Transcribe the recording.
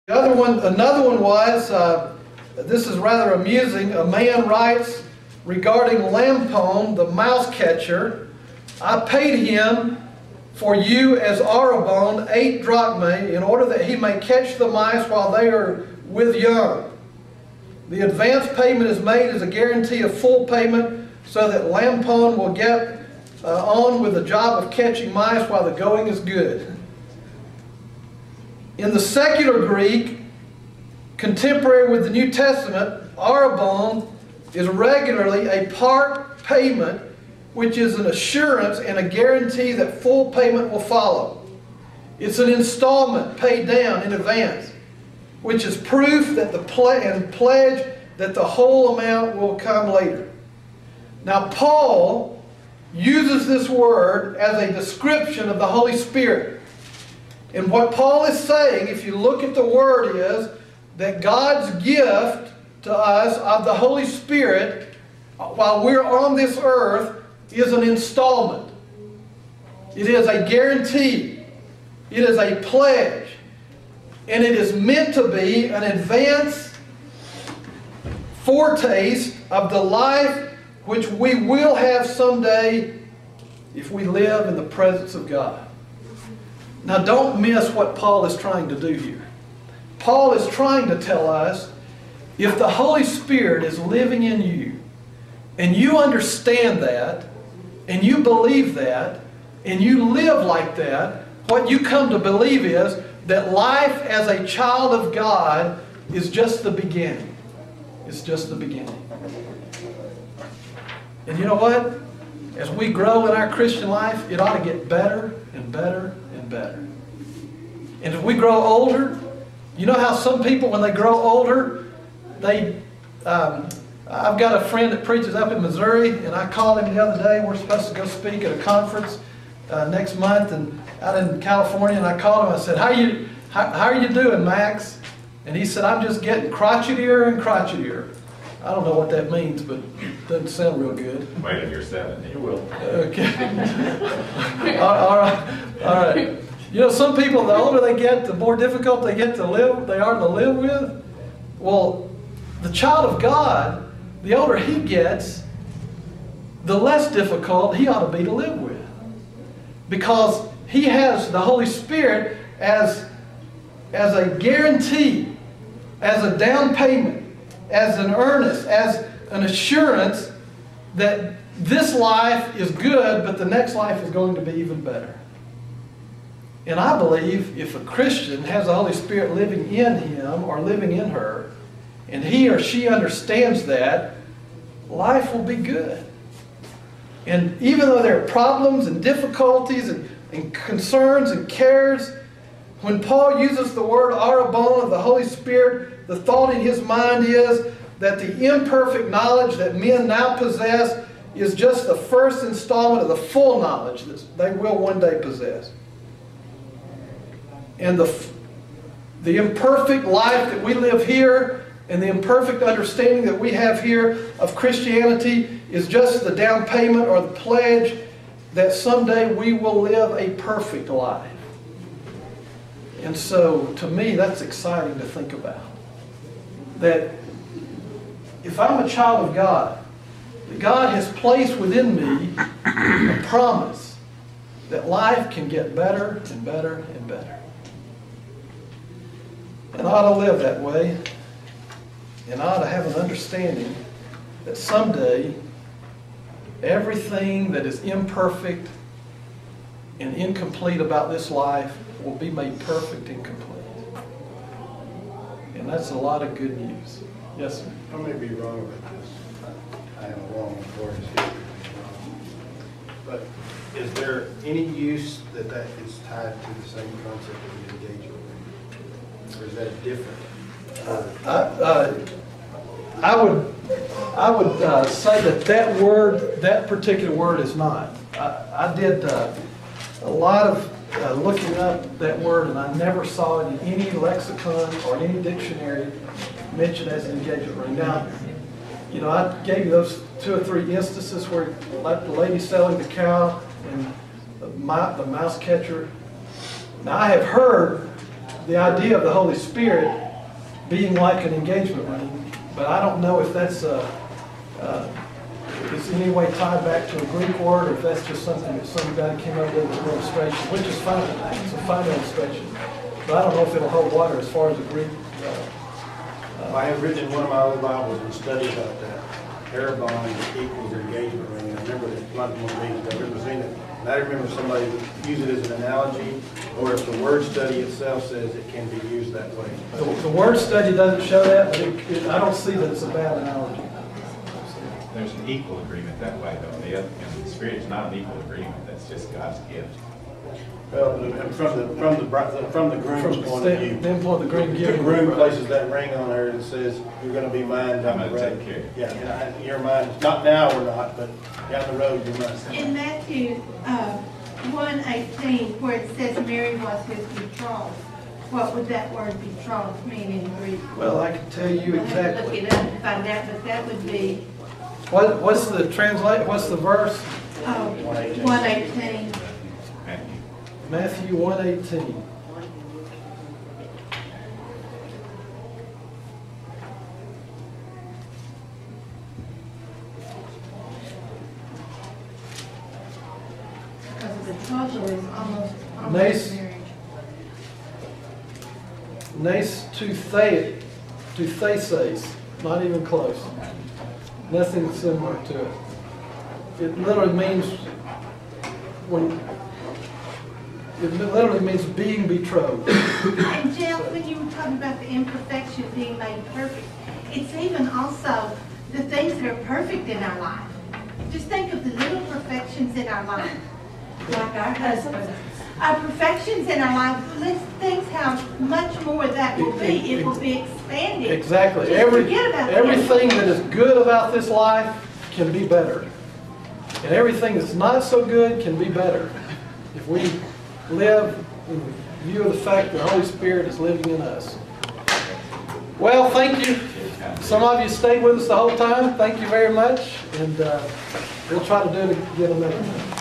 Another one was, this is rather amusing. A man writes regarding Lampone, the mouse catcher, I paid him for you as arabone 8 drachmae in order that he may catch the mice while they are with young. The advance payment is made as a guarantee of full payment so that Lampone will get on with the job of catching mice while the going is good. In the secular Greek, contemporary with the New Testament, arabone is regularly a part payment, which is an assurance and a guarantee that full payment will follow. It's an installment paid down in advance, which is proof that and pledge that the whole amount will come later. Now, Paul uses this word as a description of the Holy Spirit. And what Paul is saying, if you look at the word, is that God's gift to us of the Holy Spirit while we're on this earth is an installment. It is a guarantee. It is a pledge. And it is meant to be an advance foretaste of the life which we will have someday if we live in the presence of God. Now don't miss what Paul is trying to do here. Paul is trying to tell us, if the Holy Spirit is living in you, and you understand that, and you believe that, and you live like that, what you come to believe is that life as a child of God is just the beginning. It's just the beginning. And you know what? As we grow in our Christian life, it ought to get better and better and better. And as we grow older, you know how some people, when they grow older, I've got a friend that preaches up in Missouri, and I called him the other day. We're supposed to go speak at a conference next month and out in California, and I called him. I said, how are you doing, Max? And he said, I'm just getting crotchetier and crotchetier. I don't know what that means, but it doesn't sound real good. Wait till you're 70. You will. Okay. All right. You know, some people, the older they get, the more difficult they are to live with. Well, the child of God, the older he gets, the less difficult he ought to be to live with. Because he has the Holy Spirit as a guarantee, as a down payment, as an earnest, as an assurance that this life is good, but the next life is going to be even better. And I believe if a Christian has the Holy Spirit living in him or living in her, and he or she understands that, life will be good. And even though there are problems and difficulties and concerns and cares, when Paul uses the word arabon of the Holy Spirit, the thought in his mind is that the imperfect knowledge that men now possess is just the first installment of the full knowledge that they will one day possess. And the imperfect life that we live here and the imperfect understanding that we have here of Christianity is just the down payment or the pledge that someday we will live a perfect life. And so, to me, that's exciting to think about. That if I'm a child of God, that God has placed within me a promise that life can get better and better and better. And I ought to live that way. And I ought to have an understanding that someday everything that is imperfect and incomplete about this life will be made perfect and complete. And that's a lot of good news. Yes, sir? I may be wrong about this. I am wrong as far as history. But is there any use that is tied to the same concept of the engagement? Or is that different? I would say that word, that particular word is not. I did a lot of looking up that word, and I never saw it in any lexicon or any dictionary mentioned as an engagement ring. Now, you know, I gave you those 2 or 3 instances where, like the lady selling the cow and the mouse catcher. Now, I have heard the idea of the Holy Spirit being like an engagement ring, but I don't know if that's is in any way tied back to a Greek word, or if that's just something that some guy came up with as an illustration, which is fine. It's a fine illustration. But I don't know if it'll hold water as far as the Greek. I have written in one of my old Bibles and studied about that. Hair bond equals engagement ring. And I remember that, not one of these, I remember seeing it. And I remember somebody use it as an analogy, or if the word study itself says it can be used that way. The word study doesn't show that, but I don't see that it's a bad analogy. There's an equal agreement that way, though. The Spirit is not an equal agreement. That's just God's gift. Well, and from the groom's point of view, The groom places that ring on there and says, "You're going to be mine down the I'm road." going to take care. Yeah, you're mine. Not now or not, but down the road you're mine. In Matthew 1:18, where it says Mary was his betrothed, what would that word betrothed mean in Greek? Well, I can tell you I'll have to look exactly. it up and find out, but that would be What's the translate? What's the verse? 1:18. Matthew 1:18. Because the betrothal is almost Nice. marriage. Nes to theses, not even close. Nothing similar to it. It literally means being betrothed. And Jeff, when you were talking about the imperfection being made perfect, it's even also the things that are perfect in our life. Just think of the little perfections in our life, like our husband. Our perfections in our life, let's think how much more that will be. It will be expanded. Exactly. Just forget about the Everything that is good about this life can be better. And everything that's not so good can be better. If we live in view of the fact that the Holy Spirit is living in us. Well, thank you. Some of you stayed with us the whole time. Thank you very much. And we'll try to do it again another time.